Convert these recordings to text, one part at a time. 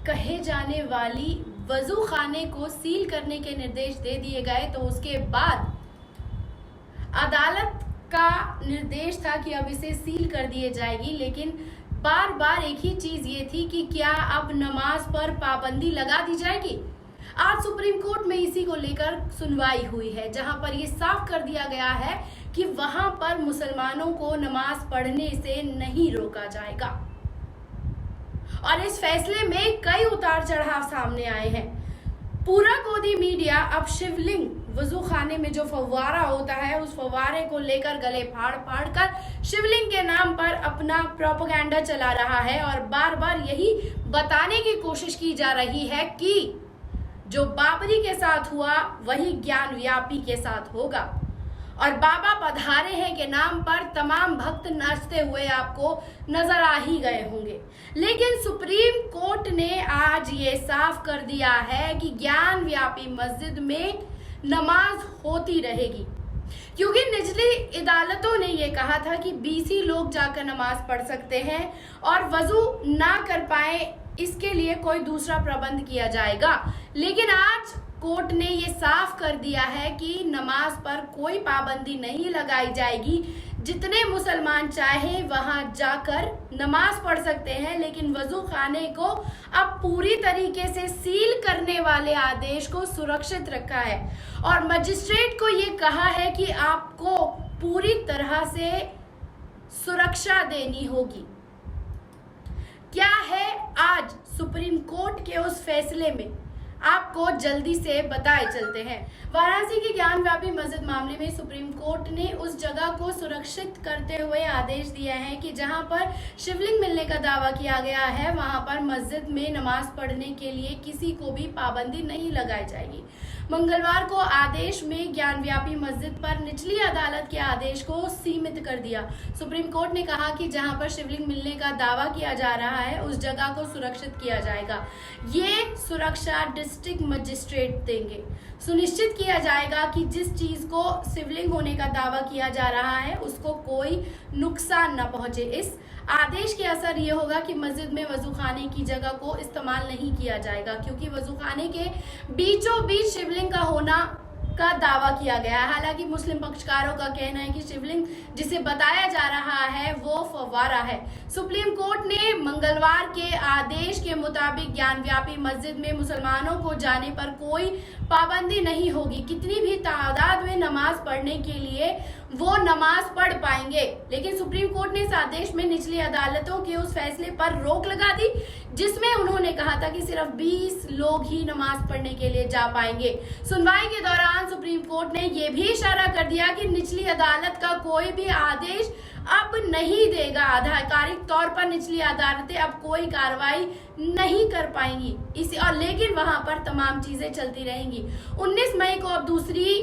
कहे जाने वाली वजू खाने को सील करने के निर्देश दे दिए गए, तो उसके बाद अदालत का निर्देश था कि अब इसे सील कर दिए जाएगी। लेकिन बार बार एक ही चीज ये थी कि क्या अब नमाज पर पाबंदी लगा दी जाएगी। आज सुप्रीम कोर्ट में इसी को लेकर सुनवाई हुई है, जहां पर ये साफ कर दिया गया है कि वहां पर मुसलमानों को नमाज पढ़ने से नहीं रोका जाएगा। और इस फैसले में कई उतार चढ़ाव सामने आए हैं। पूरा गोदी मीडिया अब शिवलिंग वजू खाने में जो फव्वारा होता है, उस फव्वारे को लेकर गले फाड़ फाड़ कर शिवलिंग के नाम पर अपना प्रोपेगेंडा चला रहा है और बार बार यही बताने की कोशिश की जा रही है कि जो बाबरी के साथ हुआ वही ज्ञान व्यापी के साथ होगा। और बाबा पधारे हैं के नाम पर तमाम भक्त नाचते हुए आपको नजर आ ही गए होंगे। लेकिन सुप्रीम कोर्ट ने आज ये साफ कर दिया है कि ज्ञान व्यापी मस्जिद में नमाज होती रहेगी, क्योंकि निचली अदालतों ने ये कहा था कि 20 ही लोग जाकर नमाज पढ़ सकते हैं और वजू ना कर पाए इसके लिए कोई दूसरा प्रबंध किया जाएगा। लेकिन आज कोर्ट ने ये साफ कर दिया है कि नमाज पर कोई पाबंदी नहीं लगाई जाएगी। जितने मुसलमान चाहे वहां जाकर नमाज पढ़ सकते हैं, लेकिन वजू खाने को अब पूरी तरीके से सील करने वाले आदेश को सुरक्षित रखा है और मजिस्ट्रेट को ये कहा है कि आपको पूरी तरह से सुरक्षा देनी होगी। क्या है आज सुप्रीम कोर्ट के उस फैसले में, आपको जल्दी से बताए चलते हैं। वाराणसी की ज्ञान व्यापी मस्जिद मामले में सुप्रीम कोर्ट ने उस जगह को सुरक्षित करते हुए आदेश दिया है कि जहां पर शिवलिंग मिलने का दावा किया गया है, वहां पर मस्जिद में नमाज पढ़ने के लिए किसी को भी पाबंदी नहीं लगाई जाएगी। मंगलवार को आदेश में ज्ञान व्यापी मस्जिद पर निचली अदालत के आदेश को सीमित कर दिया। सुप्रीम कोर्ट ने कहा कि जहां पर शिवलिंग मिलने का दावा किया जा रहा है, उस जगह को सुरक्षित किया जाएगा। ये सुरक्षा डिस्ट्रिक्ट मजिस्ट्रेट देंगे। सुनिश्चित किया जाएगा कि जिस चीज को शिवलिंग होने का दावा किया जा रहा है उसको कोई नुकसान न पहुंचे। इस आदेश के असर ये होगा कि मस्जिद में वजू खाने की जगह को इस्तेमाल नहीं किया जाएगा, क्योंकि वजू खाने के बीचों बीच शिवलिंग का होना का दावा किया गया है। हालांकि मुस्लिम पक्षकारों का कहना है कि शिवलिंग जिसे बताया जा रहा है वो फव्वारा है। सुप्रीम कोर्ट ने मंगलवार के आदेश के मुताबिक ज्ञान व्यापी मस्जिद में मुसलमानों को जाने पर कोई पाबंदी नहीं होगी। कितनी भी तादाद में नमाज पढ़ने के लिए वो नमाज पढ़ पाएंगे। लेकिन सुप्रीम कोर्ट ने इस आदेश में निचली अदालतों के उस फैसले पर रोक लगा दी, जिसमें उन्होंने कहा था कि सिर्फ 20 लोग ही नमाज पढ़ने के लिए जा पाएंगे। सुनवाई के दौरान सुप्रीम कोर्ट ने यह भी इशारा कर दिया कि निचली अदालत का कोई भी आदेश अब नहीं देगा। आधिकारिक तौर पर निचली अदालतें अब कोई कार्रवाई नहीं कर पाएंगी इसी और लेकिन वहां पर तमाम चीजें चलती रहेंगी। 19 मई को अब दूसरी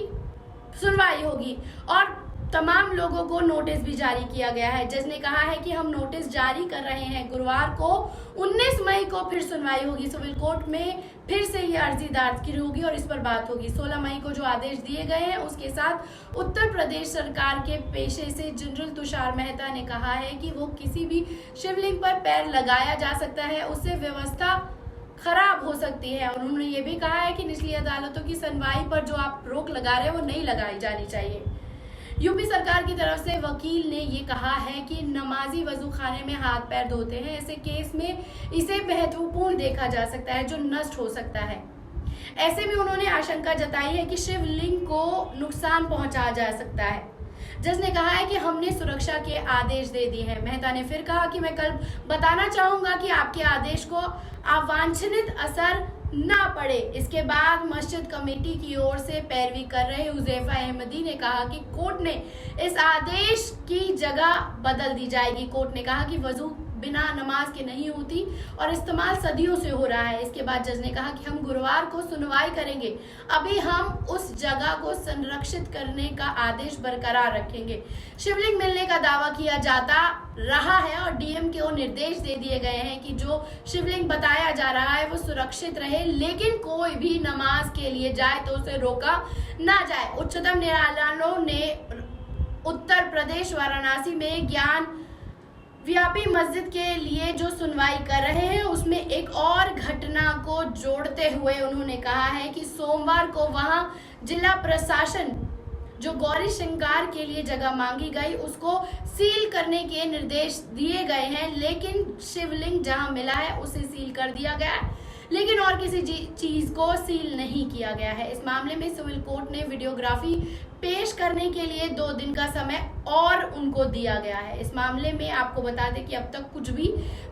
सुनवाई होगी और तमाम लोगों को नोटिस भी जारी किया गया है। जज ने कहा है कि हम नोटिस जारी कर रहे हैं। गुरुवार को 19 मई को फिर सुनवाई होगी। सिविल कोर्ट में फिर से ये अर्जी दाखिल होगी और इस पर बात होगी। 16 मई को जो आदेश दिए गए हैं उसके साथ उत्तर प्रदेश सरकार के पेशे से जनरल तुषार मेहता ने कहा है कि वो किसी भी शिवलिंग पर पैर लगाया जा सकता है, उससे व्यवस्था खराब हो सकती है। और उन्होंने ये भी कहा है कि निचली अदालतों की सुनवाई पर जो आप रोक लगा रहे हैं वो नहीं लगाई जानी चाहिए। यूपी सरकार की तरफ से वकील ने ये कहा है कि नमाजी वजू खाने में हाथ पैर धोते हैं, ऐसे केस में इसे महत्वपूर्ण देखा जा सकता है जो नष्ट हो सकता है। ऐसे में उन्होंने आशंका जताई है कि शिवलिंग को नुकसान पहुंचा जा सकता है। जज ने कहा है कि हमने सुरक्षा के आदेश दे दिए हैं। मेहता ने फिर कहा कि मैं कल बताना चाहूंगा कि आपके आदेश को अवांछनित असर ना पड़े। इसके बाद मस्जिद कमेटी की ओर से पैरवी कर रहे हुजैफा अहमदी ने कहा कि कोर्ट ने इस आदेश की जगह बदल दी जाएगी। कोर्ट ने कहा कि वजू बिना नमाज के नहीं होती और इस्तेमाल सदियों से हो रहा है। इसके बाद जज ने कहा कि हम गुरुवार को सुनवाई करेंगे। अभी हम उस जगह को संरक्षित करने का आदेश बरकरार रखेंगे। शिवलिंग मिलने का दावा किया जाता रहा है और डीएम को निर्देश दे दिए गए हैं कि जो शिवलिंग बताया जा रहा है वो सुरक्षित रहे, लेकिन कोई भी नमाज के लिए जाए तो उसे रोका ना जाए। उच्चतम न्यायालय ने उत्तर प्रदेश वाराणसी में ज्ञान व्यापी मस्जिद के लिए जो सुनवाई कर रहे हैं उसमें एक और घटना को जोड़ते हुए उन्होंने कहा है कि सोमवार को वहां जिला प्रशासन जो गौरी श्रृंगार के लिए जगह मांगी गई उसको सील करने के निर्देश दिए गए हैं, लेकिन शिवलिंग जहां मिला है उसे सील कर दिया गया है, लेकिन और किसी चीज को सील नहीं किया गया है। इस मामले में सिविल कोर्ट ने वीडियोग्राफी पेश करने के लिए 2 दिन का समय और उनको दिया गया है। इस मामले में आपको बता दें कि अब तक कुछ भी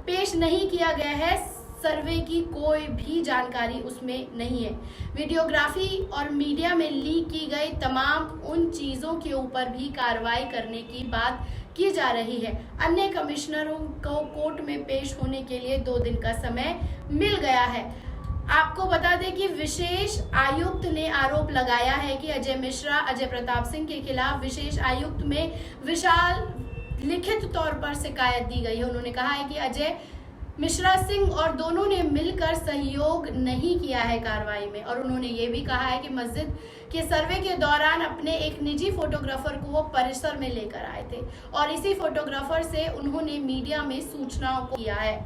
पेश नहीं किया गया है, सर्वे की कोई भी जानकारी उसमें नहीं है। वीडियोग्राफी और मीडिया में लीक की गई तमाम उन चीजों के ऊपर भी कार्रवाई करने की बात की जा रही है। अन्य कमिश्नरों को कोर्ट में पेश होने के लिए 2 दिन का समय मिल गया है। आपको बता दें कि विशेष आयुक्त ने आरोप लगाया है कि अजय मिश्रा, अजय प्रताप सिंह के खिलाफ विशेष आयुक्त में विशाल लिखित तौर पर शिकायत दी गई है। उन्होंने कहा है कि अजय मिश्रा सिंह और दोनों ने मिलकर सहयोग नहीं किया है कार्रवाई में, और उन्होंने ये भी कहा है कि मस्जिद के सर्वे के दौरान अपने एक निजी फोटोग्राफर को वो परिसर में लेकर आए थे और इसी फोटोग्राफर से उन्होंने मीडिया में सूचनाओं को किया है।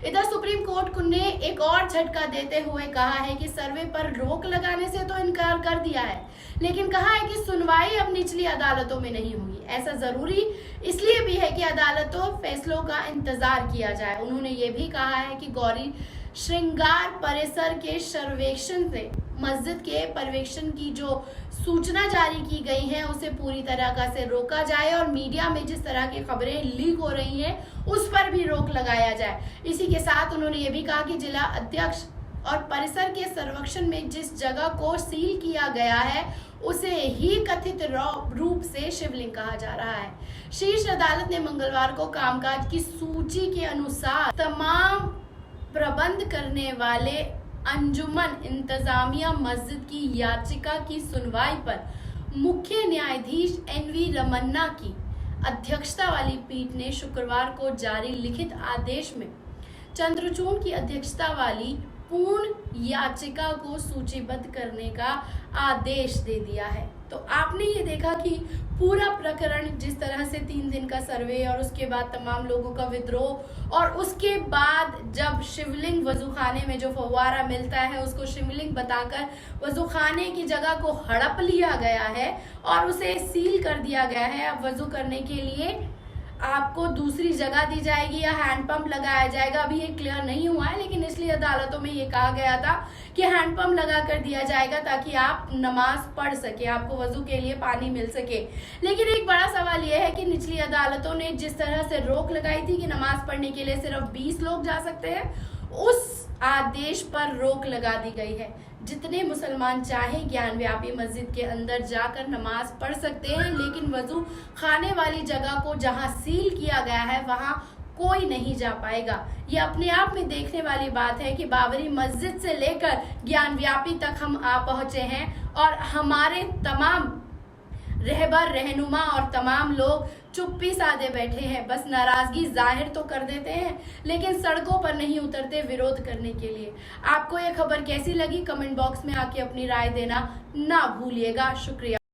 इधर सुप्रीम कोर्ट ने एक और झटका देते हुए कहा है कि सर्वे पर रोक लगाने से तो इनकार कर दिया है, लेकिन कहा है कि सुनवाई अब निचली अदालतों में नहीं होगी। ऐसा जरूरी इसलिए भी है कि अदालतों फैसलों का इंतजार किया जाए। उन्होंने ये भी कहा है कि गौरी श्रृंगार परिसर के सर्वेक्षण से मस्जिद के पर्यवेक्षण की जो सूचना जारी की गई है उसे पूरी तरह से रोका जाए और मीडिया में जिस तरह की खबरें लीक हो रही हैं उस पर भी रोक लगाया जाए। इसी के साथ उन्होंने ये भी कहा कि जिला अध्यक्ष और परिसर के सर्वेक्षण में जिस जगह को सील किया गया है उसे ही कथित रूप से शिवलिंग कहा जा रहा है। शीर्ष अदालत ने मंगलवार को कामकाज की सूची के अनुसार तमाम प्रबंध करने वाले अंजुमन इंतजामिया मस्जिद की याचिका की सुनवाई पर मुख्य न्यायाधीश NV रमन्ना की अध्यक्षता वाली पीठ ने शुक्रवार को जारी लिखित आदेश में चंद्रचूड़ की अध्यक्षता वाली पूर्ण याचिका को सूचीबद्ध करने का आदेश दे दिया है। तो आपने ये देखा कि पूरा प्रकरण जिस तरह से 3 दिन का सर्वे और उसके बाद तमाम लोगों का विद्रोह और उसके बाद जब शिवलिंग वजूखाने में जो फव्वारा मिलता है उसको शिवलिंग बताकर वजूखाने की जगह को हड़प लिया गया है और उसे सील कर दिया गया है। अब वजू करने के लिए आपको दूसरी जगह दी जाएगी या हैंडपंप लगाया जाएगा, अभी ये क्लियर नहीं हुआ है, लेकिन इसलिए अदालतों में ये कहा गया था कि हैंडपंप लगा कर दिया जाएगा ताकि आप नमाज पढ़ सके, आपको वजू के लिए पानी मिल सके। लेकिन एक बड़ा सवाल यह है कि निचली अदालतों ने जिस तरह से रोक लगाई थी कि नमाज पढ़ने के लिए सिर्फ 20 लोग जा सकते हैं, उस आदेश पर रोक लगा दी गई है। जितने मुसलमान चाहे ज्ञान व्यापी मस्जिद के अंदर जाकर नमाज पढ़ सकते हैं, लेकिन वजू खाने वाली जगह को जहां सील किया गया है वहां कोई नहीं जा पाएगा। ये अपने आप में देखने वाली बात है कि बाबरी मस्जिद से लेकर ज्ञान व्यापी तक हम आ पहुंचे हैं और हमारे तमाम रहबर रहनुमा और तमाम लोग चुप्पी साधे बैठे हैं, बस नाराजगी जाहिर तो कर देते हैं लेकिन सड़कों पर नहीं उतरते विरोध करने के लिए। आपको ये खबर कैसी लगी कमेंट बॉक्स में आके अपनी राय देना ना भूलिएगा। शुक्रिया।